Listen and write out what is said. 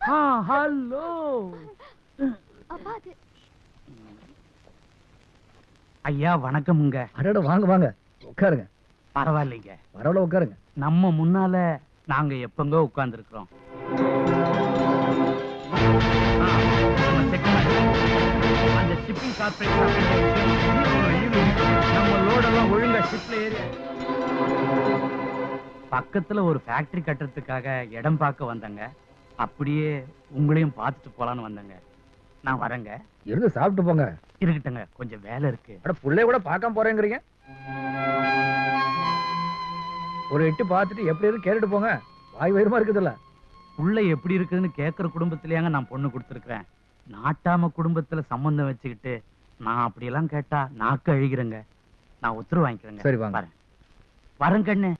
Hello. ஐயா வணக்கம்ங்க. அடட வாங்க வாங்க உட்காருங்க. பரவாயில்லைங்க, பரவாயில்ல உட்காருங்க. நம்ம முன்னால நாங்க எப்பங்க உட்கார்ந்து இருக்கிறோம். அந்த ஷிப்பிங் கார்பரேஷன் நம்ம லோடெல்லாம் ஒழுங்கா ஷிப்ல ஏறி பக்கத்துல ஒரு ஃபேக்டரி கட்டுறதுக்காக இடம் பார்க்க வந்தங்க. அப்படியே உங்களையும் பார்த்துட்டு போலான்னு வந்தங்க. நான் வரேங்க. இருந்து சாப்பிட்டு போங்க. இருக்கட்டுங்க, கொஞ்சம் வேலை இருக்கு. அட புள்ளைய கூட பார்க்காம போறேங்கிறீங்க. ஒரு எட்டு பார்த்துட்டு எப்படி இருக்கு கேட்டுட்டு போங்க. வாய் வயிறுமா இருக்குதுல்ல. புள்ள எப்படி இருக்குதுன்னு கேட்கிற குடும்பத்திலேயாங்க நான் பொண்ணு கொடுத்துருக்கேன். நாட்டாம குடும்பத்துல சம்பந்தம் வச்சுக்கிட்டு நான் அப்படியெல்லாம் கேட்டா நாக்கு அழிகிறேங்க. நான் உத்தரவு வாங்கிக்கிறேங்க. சரி வாங்க. வரேன் கண்ணு.